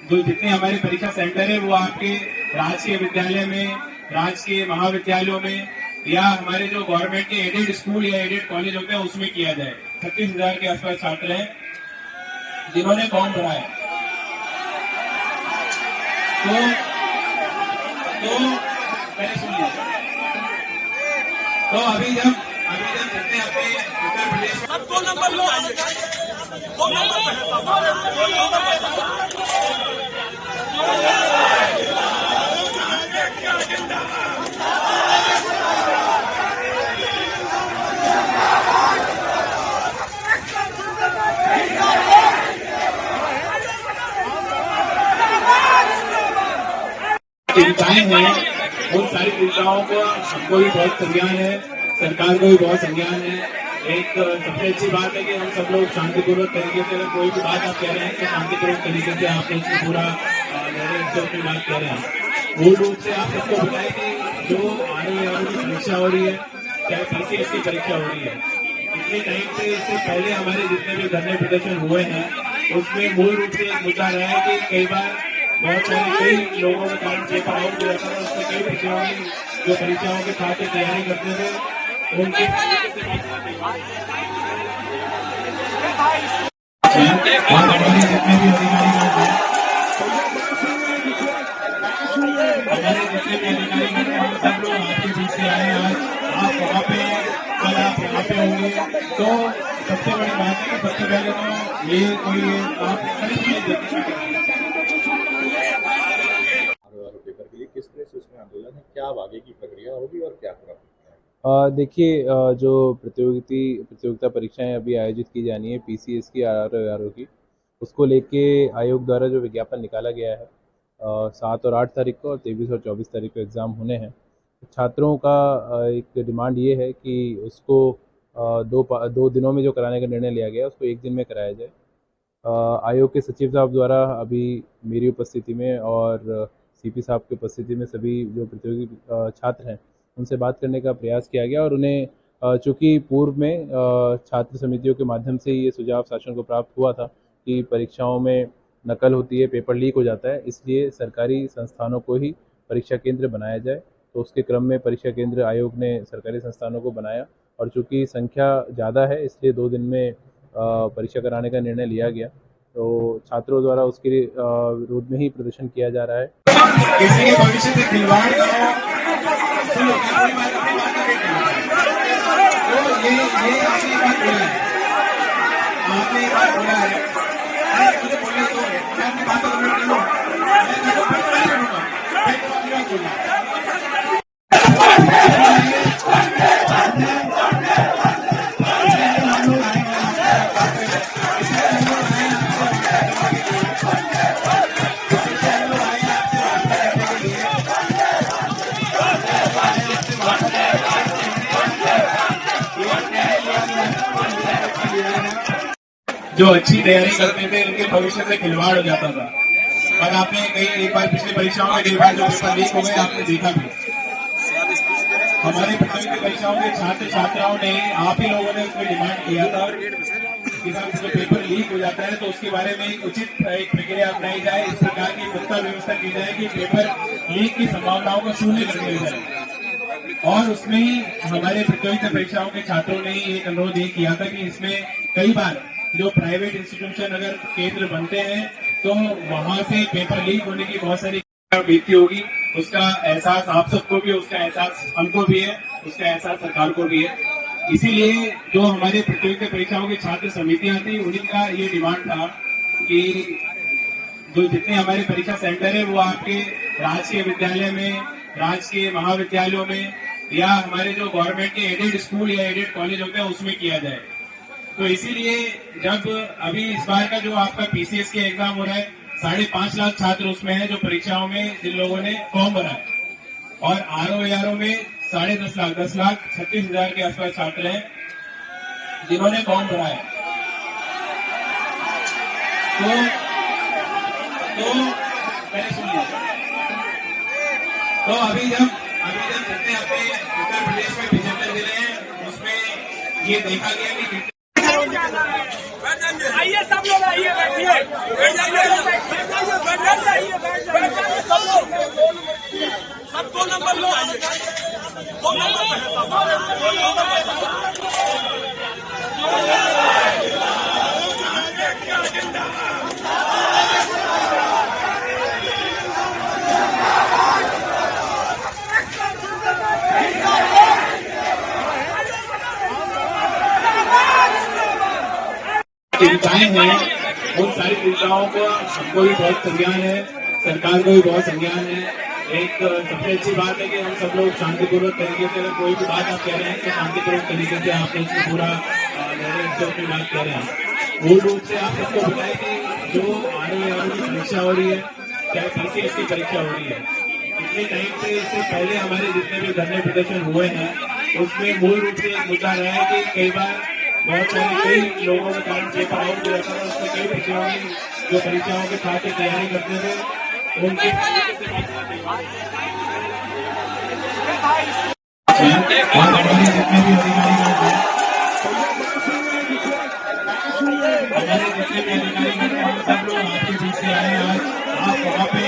जो जितने हमारे परीक्षा सेंटर है वो आपके राजकीय विद्यालय में, राजकीय महाविद्यालयों में या हमारे जो गवर्नमेंट के एडेड स्कूल या एडेड कॉलेज होते हैं उसमें किया जाए। 36,000 के आसपास छात्र हैं जिन्होंने फॉर्म भरा है। तो मैंने सुन लिया। तो अभी जब जितने अपने उत्तर प्रदेश में 2 नंबर लो, 2 नंबर चिंताएं हैं, उन सारी चिंताओं को हमको भी बहुत संज्ञान है, सरकार को भी बहुत संज्ञान है। एक सबसे अच्छी बात है कि हम सब लोग शांतिपूर्वक तरीके से, अगर कोई भी बात आप कह रहे हैं तो शांतिपूर्वक तरीके से आप उसमें पूरा अपनी बात कह रहे हैं। मूल रूप से आप सबको बताएं कि जो RO की परीक्षा हो रही है, चाहे PCS की परीक्षा हो रही है, इतने टाइम से इससे पहले हमारे जितने भी धरने प्रदर्शन हुए हैं उसमें मूल रूप से एक मुद्दा रहा है कि कई बार बहुत सारे कई लोगों के कारण पेपर आउट हो जाता है। उसमें कई प्रतियोगी जो परीक्षाओं के छात्र तैयारी करते थे उनके हमारे जितने भी अधिकारी सब लोग आपके बीच से आए, आज आप वहाँ पे, कल आप यहाँ पे होंगे। तो सबसे बड़ी बात है कि सबसे पहले तो ये कोई आप पेपर के लिए किस तरह से उसमें आंदोलन है, क्या अब आगे की प्रक्रिया होगी और क्या करा? देखिए, जो प्रतियोगिता परीक्षाएं अभी आयोजित की जानी है PCS की, RO की, उसको लेके आयोग द्वारा जो विज्ञापन निकाला गया है 7 और 8 तारीख को और 23 और 24 तारीख को एग्ज़ाम होने हैं। छात्रों का एक डिमांड ये है कि उसको 2 दिनों में जो कराने का निर्णय लिया गया है उसको 1 दिन में कराया जाए। आयोग के सचिव साहब द्वारा अभी मेरी उपस्थिति में और CP साहब की उपस्थिति में सभी जो प्रतियोगी छात्र हैं उनसे बात करने का प्रयास किया गया और उन्हें चूँकि पूर्व में छात्र समितियों के माध्यम से ये सुझाव शासन को प्राप्त हुआ था कि परीक्षाओं में नकल होती है, पेपर लीक हो जाता है, इसलिए सरकारी संस्थानों को ही परीक्षा केंद्र बनाया जाए। तो उसके क्रम में परीक्षा केंद्र आयोग ने सरकारी संस्थानों को बनाया और चूँकि संख्या ज़्यादा है इसलिए 2 दिन में परीक्षा कराने का निर्णय लिया गया। तो छात्रों द्वारा उसके विरोध में ही प्रदर्शन किया जा रहा है। किसी के भविष्य से खिलवाड़ ना हो, तो ये आपने बात बोला है, आपने बात बोला है, मुझे बोलने दो, मैं अपनी बात को नोट करूँ, जो अच्छी तैयारी करते थे उनके भविष्य से खिलवाड़ हो जाता था। और आपने एक बार पिछली परीक्षाओं में कई बार जो पेपर लीक हो गए आपने देखा भी। हमारे प्रतियोगी परीक्षाओं के छात्र छात्राओं ने, आप ही लोगों ने उसमें डिमांड किया था कि जब पेपर लीक हो जाता है तो उसके बारे में एक उचित प्रक्रिया अपनाई जाए, इस प्रकार की पुख्ता व्यवस्था की जाए कि पेपर लीक की संभावनाओं को शून्य कर दिया जाए। और उसमें ही हमारे प्रतियोगिता परीक्षाओं के छात्रों ने एक अनुरोध ये किया था कि इसमें कई बार जो प्राइवेट इंस्टीट्यूशन अगर केंद्र बनते हैं तो वहां से पेपर लीक होने की बहुत सारी बीती होगी। उसका एहसास आप सबको भी, उसका एहसास हमको भी है, उसका एहसास सरकार को भी है। इसीलिए जो हमारे प्रतियोगिता परीक्षाओं की छात्र समितियां थी उन्हीं का ये डिमांड था कि जो जितने हमारे परीक्षा सेंटर है वो आपके राजकीय विद्यालय में, राजकीय महाविद्यालयों में या हमारे जो गवर्नमेंट के एडेड स्कूल या एडेड कॉलेज होते हैं उसमें किया जाए। तो इसीलिए जब अभी इस बार का जो आपका PCS के एग्जाम हो रहा है, 5.5 लाख छात्र उसमें है जो परीक्षाओं में जिन लोगों ने फॉर्म भरा है, और RO में 10.5 लाख 36,000 के आसपास छात्र हैं जिन्होंने फॉर्म भरा है। तो मैंने सुन लिया। तो अभी जब जितने अपने उत्तर प्रदेश में 75 जिले हैं उसमें ये देखा गया कि आइए सब लोग आइए, बैठिए, बैठ जाइए। चिंताएं हैं उन सारी चिंताओं को हमको भी बहुत संज्ञान है, सरकार को भी बहुत संज्ञान है। एक सबसे अच्छी बात है कि हम सब लोग शांतिपूर्वक तरीके से, अगर कोई भी बात आप कह रहे हैं तो शांतिपूर्वक तरीके से आप उसमें पूरा अपनी बात कह रहे हैं। मूल रूप से आप सबको बताएं कि जो आने वाली की परीक्षा हो रही है, चाहे पीसीएस की परीक्षा हो रही है, इतने टाइम से इससे पहले हमारे जितने भी धरने प्रदर्शन हुए हैं उसमें मूल रूप से एक मुद्दा रहा है कि कई बार बहुत सारे कई लोगों के कारण पेपर आउट हो जाता है। उसमें कई प्रतियोगी जो परीक्षाओं के साथ तैयारी करते थे उनके और हमारे जितने भी अधिकारी सब लोग आपके बीच से आए, आज आप वहाँ पे,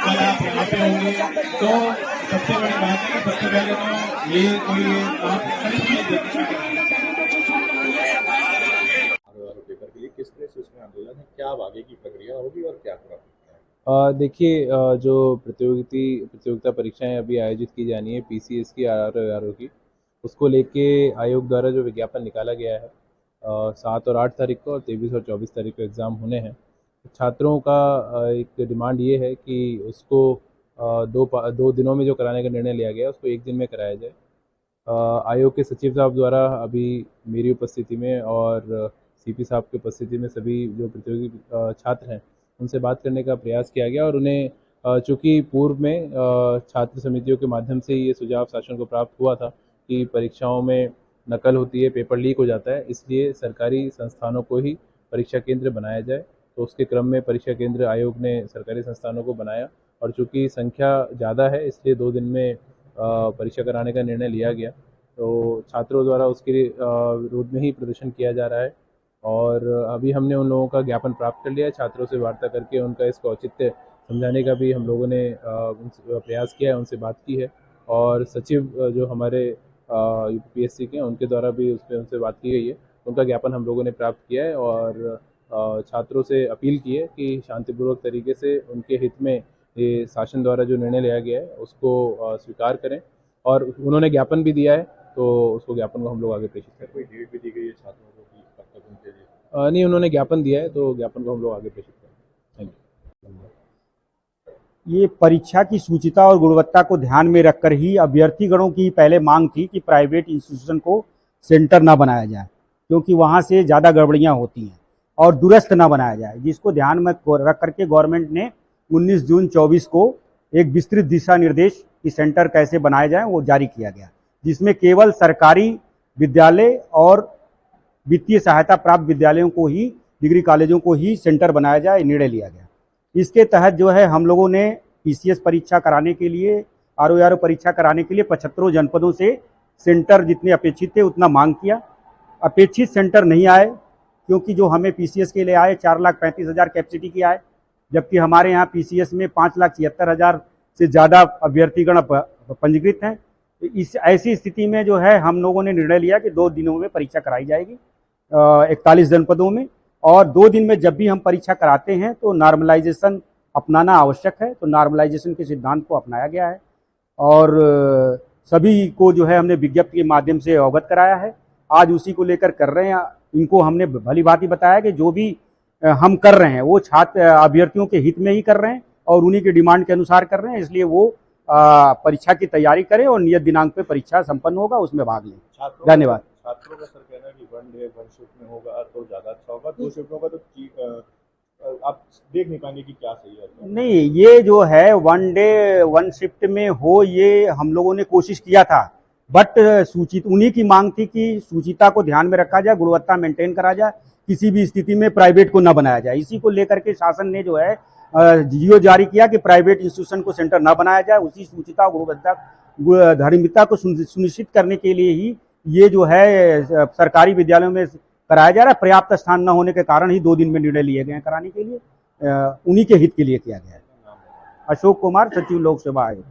कल आप यहाँ पे होंगे, तो सबसे बड़ी बात है कि सबसे पहले तो ये कोई आप पेपर के लिए किस तरह से उसमें आंदोलन है, क्या अब आगे की प्रक्रिया होगी और क्या प्राप्त देखिए, जो प्रतियोगिता परीक्षाएं अभी आयोजित की जानी है पीसीएस की आरआरओ की, उसको लेके आयोग द्वारा जो विज्ञापन निकाला गया है 7 और 8 तारीख को और 23 और 24 तारीख को एग्ज़ाम होने हैं। छात्रों का एक डिमांड ये है कि उसको दो दिनों में जो कराने का निर्णय लिया गया है उसको एक दिन में कराया जाए। आयोग के सचिव साहब द्वारा अभी मेरी उपस्थिति में और सीपी साहब की उपस्थिति में सभी जो प्रतियोगी छात्र हैं उनसे बात करने का प्रयास किया गया और उन्हें चूँकि पूर्व में छात्र समितियों के माध्यम से ये सुझाव शासन को प्राप्त हुआ था कि परीक्षाओं में नकल होती है, पेपर लीक हो जाता है, इसलिए सरकारी संस्थानों को ही परीक्षा केंद्र बनाया जाए। तो उसके क्रम में परीक्षा केंद्र आयोग ने सरकारी संस्थानों को बनाया और चूँकि संख्या ज़्यादा है इसलिए 2 दिन में परीक्षा कराने का निर्णय लिया गया। तो छात्रों द्वारा उसके विरोध में ही प्रदर्शन किया जा रहा है और अभी हमने उन लोगों का ज्ञापन प्राप्त कर लिया है। छात्रों से वार्ता करके उनका इसको औचित्य समझाने का भी हम लोगों ने प्रयास किया है, उनसे बात की है और सचिव जो हमारे यूपीएससी के उनके द्वारा भी उनसे बात की गई है। उनका ज्ञापन हम लोगों ने प्राप्त किया है और छात्रों से अपील की है कि शांतिपूर्वक तरीके से उनके हित में ये शासन द्वारा जो निर्णय लिया गया है उसको स्वीकार करें और उन्होंने ज्ञापन भी दिया है तो उसको ज्ञापन को हम लोग आगे प्रेषित करें। कोई डेट भी दी गई है छात्रों को कि कब तक उनके लिए? नहीं, उन्होंने ज्ञापन दिया है तो ज्ञापन को हम लोग आगे प्रेषित करें। Thank you. ये परीक्षा की शुचिता और गुणवत्ता को ध्यान में रखकर ही अभ्यर्थीगणों की पहले मांग थी कि प्राइवेट इंस्टीट्यूशन को सेंटर ना बनाया जाए, क्योंकि वहाँ से ज़्यादा गड़बड़ियाँ होती हैं, और दुरुस्त ना बनाया जाए, जिसको ध्यान में रख करके गवर्नमेंट ने 19 जून 24 को एक विस्तृत दिशा निर्देश कि सेंटर कैसे बनाए जाएं वो जारी किया गया, जिसमें केवल सरकारी विद्यालय और वित्तीय सहायता प्राप्त विद्यालयों को ही, डिग्री कॉलेजों को ही सेंटर बनाया जाए, निर्णय लिया गया। इसके तहत जो है हम लोगों ने पीसीएस परीक्षा कराने के लिए, आरओआरओ परीक्षा कराने के लिए 75 जनपदों से सेंटर जितने अपेक्षित थे उतना मांग किया। अपेक्षित सेंटर नहीं आए, क्योंकि जो हमें पीसीएस के लिए आए 4,35,000 कैपेसिटी की आए, जबकि हमारे यहाँ पीसीएस में 5,76,000 से ज़्यादा अभ्यर्थीगण पंजीकृत हैं। इस ऐसी स्थिति में जो है हम लोगों ने निर्णय लिया कि 2 दिनों में परीक्षा कराई जाएगी 41 जनपदों में, और 2 दिन में जब भी हम परीक्षा कराते हैं तो नॉर्मलाइजेशन अपनाना आवश्यक है। तो नॉर्मलाइजेशन के सिद्धांत को अपनाया गया है और सभी को जो है हमने विज्ञप्ति के माध्यम से अवगत कराया है। आज उसी को लेकर कर रहे हैं। इनको हमने भली भांति बताया कि जो भी हम कर रहे हैं वो छात्र अभ्यर्थियों के हित में ही कर रहे हैं और उन्हीं के डिमांड के अनुसार कर रहे हैं, इसलिए वो परीक्षा की तैयारी करें और नियत दिनांक पे परीक्षा संपन्न होगा, उसमें भाग लें। धन्यवाद। छात्रों का सर कहना है कि 1 डे 1 शिफ्ट में होगा तो ज़्यादा अच्छा होगा, 2 शिफ्ट होगा तो आप देख नहीं पाएंगे कि क्या सही है। नहीं, ये जो है 1 डे 1 शिफ्ट में हो, ये हम लोगों ने कोशिश किया था, बट सूचित उन्हीं की मांग थी कि सूचिता को ध्यान में रखा जाए, गुणवत्ता मेंटेन करा जाए, किसी भी स्थिति में प्राइवेट को न बनाया जाए। इसी को लेकर के शासन ने जो है जियो जारी किया कि प्राइवेट इंस्टीट्यूशन को सेंटर न बनाया जाए। उसी सूचिता गुणवत्ता धार्मिकता को सुनिश्चित करने के लिए ही ये जो है सरकारी विद्यालयों में कराया जा रहा है। पर्याप्त स्थान न होने के कारण ही 2 दिन में निर्णय लिए गए हैं कराने के लिए, उन्हीं के हित के लिए किया गया है। अशोक कुमार, सचिव लोक सेवा आयोग।